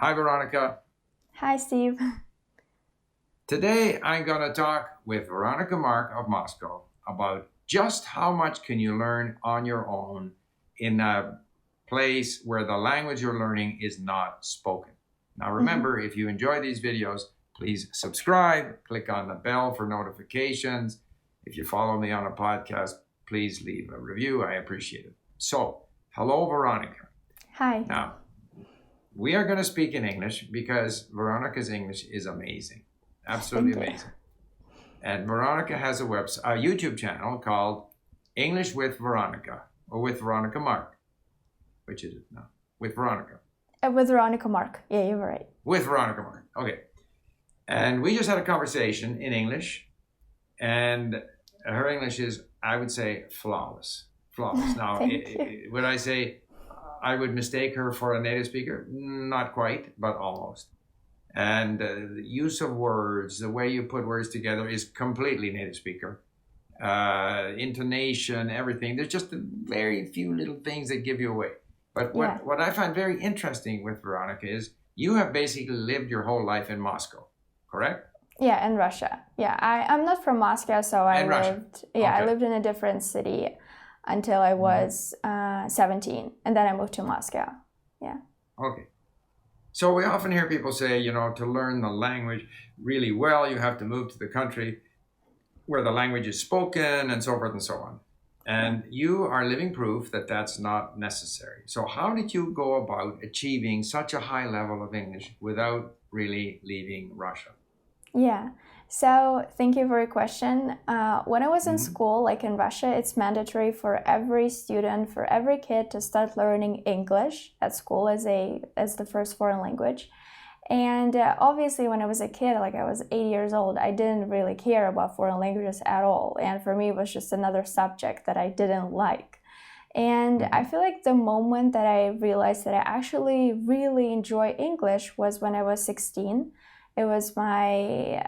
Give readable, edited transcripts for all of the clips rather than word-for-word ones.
Hi, Veronika. Hi, Steve. Today, I'm going to talk with Veronika Mark of Moscow about just how much can you learn on your own in a place where the language you're learning is not spoken. Now, remember, if you enjoy these videos, please subscribe, click on the bell for notifications. If you follow me on a podcast, please leave a review. I appreciate it. So, hello, Veronika. Hi. Now, we are going to speak in English because Veronika's English is amazing. Absolutely Thank you. amazing. And Veronika has a YouTube channel called English with Veronika, or with Veronika Mark. Which is it now? With Veronika. With Veronika Mark. Yeah, you're right. With Veronika Mark. Okay. And we just had a conversation in English, and her English is, I would say, flawless. Flawless. Now, would I say I would mistake her for a native speaker? Not quite, but almost. And the use of words, the way you put words together is completely native speaker. Intonation, everything. There's just very few little things that give you away. But what I find very interesting with Veronika is you have basically lived your whole life in Moscow, correct? Yeah, in Russia. Yeah, I'm not from Moscow, so I lived in a different city until I was 17, and then I moved to Moscow. Yeah. Okay. So we often hear people say, to learn the language really well, you have to move to the country where the language is spoken and so forth and so on. And you are living proof that that's not necessary. So how did you go about achieving such a high level of English without really leaving Russia? Yeah. So thank you for your question. When I was in school, like in Russia, it's mandatory for every student, for every kid to start learning English at school as the first foreign language. And obviously when I was a kid, like I was 8 years old, I didn't really care about foreign languages at all. And for me, it was just another subject that I didn't like. And I feel like the moment that I realized that I actually really enjoy English was when I was 16. It was I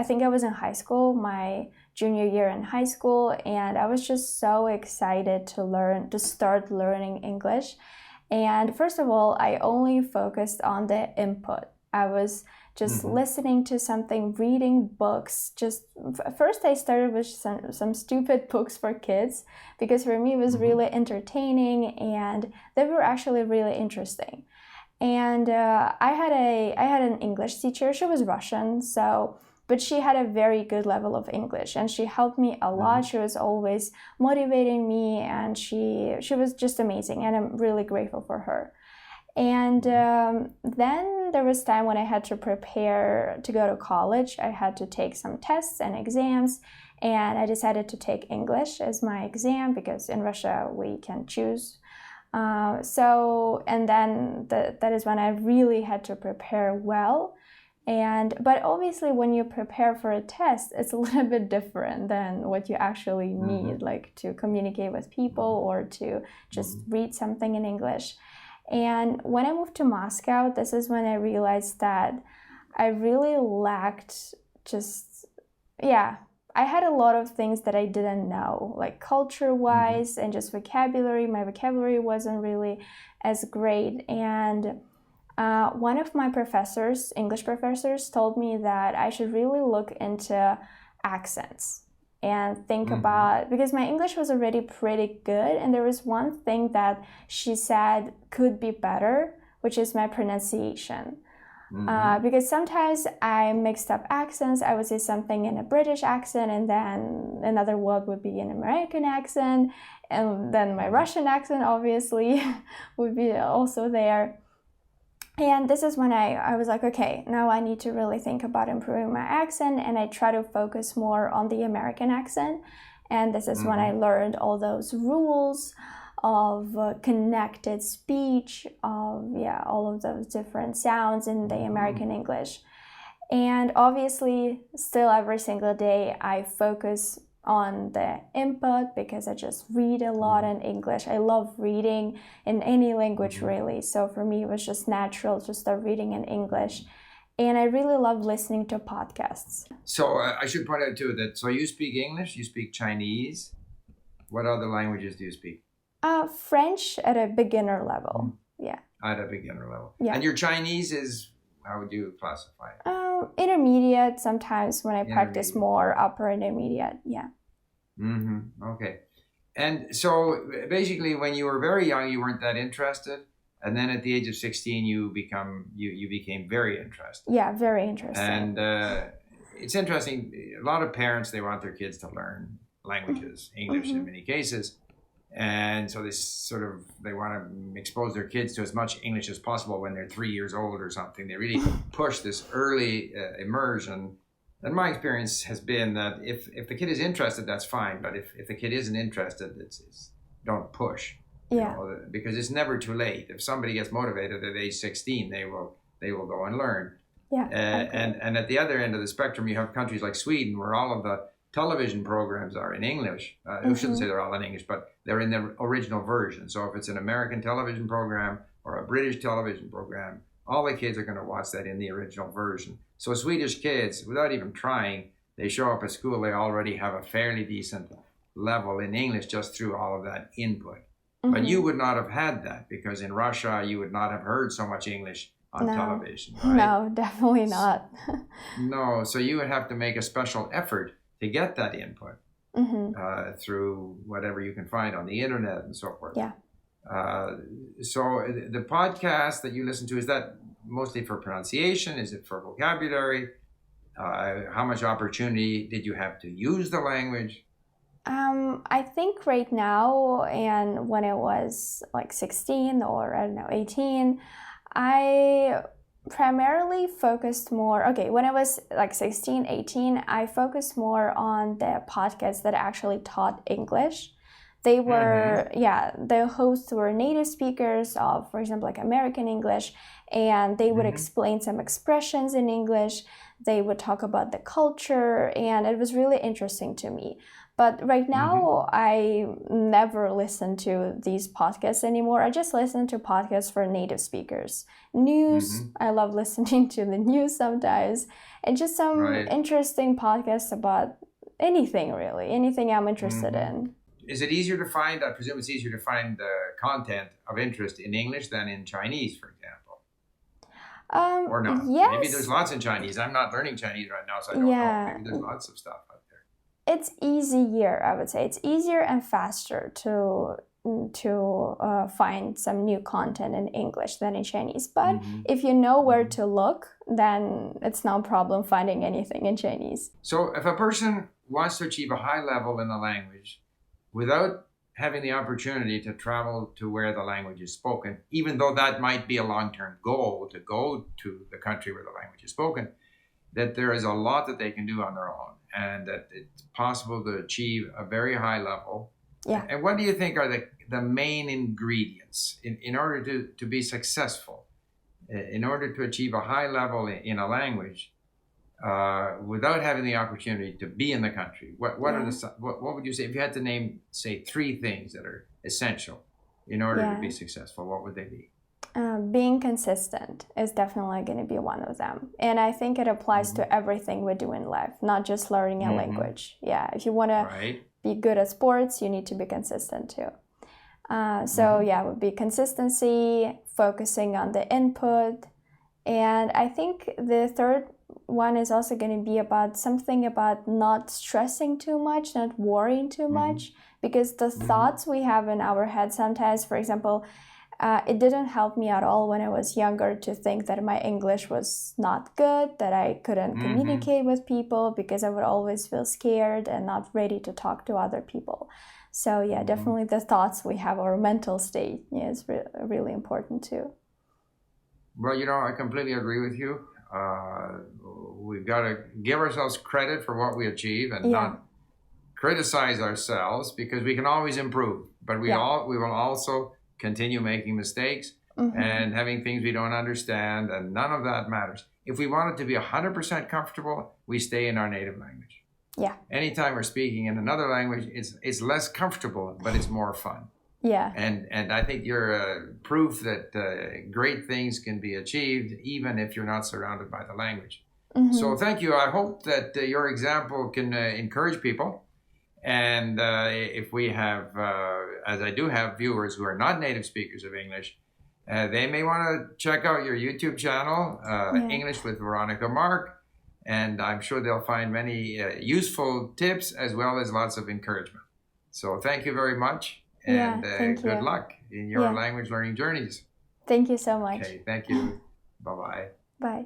think I was in high school, my junior year in high school, and I was just so excited to start learning English. And first of all, I only focused on the input. I was just listening to something, reading books. First I started with some stupid books for kids, because for me it was really entertaining and they were actually really interesting. And I had an English teacher. She was Russian, but she had a very good level of English, and she helped me a lot. She was always motivating me, and she was just amazing, and I'm really grateful for her. And then there was time when I had to prepare to go to college. I had to take some tests and exams, and I decided to take English as my exam because in Russia we can choose. And then that is when I really had to prepare well. But obviously when you prepare for a test, it's a little bit different than what you actually need, like to communicate with people or to just read something in English. And when I moved to Moscow, this is when I realized that I really lacked I had a lot of things that I didn't know, like culture-wise and just vocabulary. My vocabulary wasn't really as great. And one of my professors, English professors, told me that I should really look into accents and think about, because my English was already pretty good, and there was one thing that she said could be better, which is my pronunciation. Because sometimes I mixed up accents. I would say something in a British accent, and then another word would be an American accent, and then my Russian accent obviously would be also there. And this is when I was like, okay, now I need to really think about improving my accent, and I try to focus more on the American accent. And this is when I learned all those rules of connected speech, of all of those different sounds in the American English. And obviously, still every single day, I focus on the input because I just read a lot in English. I love reading in any language, really. So for me, it was just natural to start reading in English. And I really love listening to podcasts. So I should point out too that, so you speak English, you speak Chinese. What other languages do you speak? French at a beginner level. Yeah. At a beginner level. Yeah. And your Chinese is, how would you classify it? Intermediate sometimes when I practice more, upper intermediate. Yeah. Okay. And so basically when you were very young, you weren't that interested. And then at the age of 16, you became very interested. Yeah, very interested. And it's interesting. A lot of parents, they want their kids to learn languages, English in many cases. And so they want to expose their kids to as much English as possible when they're 3 years old or something. They really push this early immersion. And my experience has been that if the kid is interested, that's fine. But if the kid isn't interested, it's don't push. Yeah. Because it's never too late. If somebody gets motivated at age 16, they will go and learn. Yeah. And at the other end of the spectrum, you have countries like Sweden where all of the television programs are in English. I shouldn't say they're all in English, but they're in the original version. So if it's an American television program or a British television program, all the kids are going to watch that in the original version. So Swedish kids, without even trying, they show up at school, they already have a fairly decent level in English just through all of that input. But you would not have had that because in Russia, you would not have heard so much English on television. Right? No, definitely not. No, so you would have to make a special effort to get that input through whatever you can find on the internet and so forth. Yeah. So the podcast that you listen to, is that mostly for pronunciation? Is it for vocabulary? How much opportunity did you have to use the language? I think right now, and when I was like 16 or I don't know, 18, I primarily focused more, when I was like 16, 18, I focused more on the podcasts that actually taught English. They were, the hosts were native speakers of, for example, like American English, and they would explain some expressions in English. They would talk about the culture, and it was really interesting to me. But right now, I never listen to these podcasts anymore. I just listen to podcasts for native speakers. News, I love listening to the news sometimes. And just some interesting podcasts about anything, really. Anything I'm interested in. Is it easier to find, I presume it's easier to find the content of interest in English than in Chinese, for example? Or not? Yes. Maybe there's lots in Chinese. I'm not learning Chinese right now, so I don't know. Maybe there's lots of stuff out there. It's easier, I would say. It's easier and faster to find some new content in English than in Chinese. But if you know where to look, then it's no problem finding anything in Chinese. So if a person wants to achieve a high level in the language without having the opportunity to travel to where the language is spoken, even though that might be a long-term goal to go to the country where the language is spoken, that there is a lot that they can do on their own, and that it's possible to achieve a very high level. Yeah. And what do you think are the main ingredients in order to be successful, in order to achieve a high level in a language without having the opportunity to be in the country? What would you say, if you had to name, say, 3 things that are essential in order to be successful, what would they be? Being consistent is definitely going to be one of them. And I think it applies to everything we do in life, not just learning a language. Yeah, if you want to be good at sports, you need to be consistent too. It would be consistency, focusing on the input. And I think the third one is also going to be about not stressing too much, not worrying too much, because the thoughts we have in our head sometimes, for example, it didn't help me at all when I was younger to think that my English was not good, that I couldn't communicate with people because I would always feel scared and not ready to talk to other people. So definitely the thoughts we have, our mental state is really important too. Well, I completely agree with you. We've got to give ourselves credit for what we achieve and not criticize ourselves, because we can always improve. But we will also continue making mistakes and having things we don't understand, and none of that matters. If we want it to be 100% comfortable, we stay in our native language. Yeah. Anytime we're speaking in another language, it's less comfortable, but it's more fun. Yeah. And I think you're proof that great things can be achieved even if you're not surrounded by the language. So thank you. I hope that your example can encourage people. And if we have, as I do have viewers who are not native speakers of English, They may want to check out your YouTube channel, Yeah. English with Veronika Mark, and I'm sure they'll find many useful tips as well as lots of encouragement. So thank you very much, Yeah, and thank good you. luck in your Yeah. language learning journeys. Thank you so much. Okay, thank you. Bye-bye. Bye.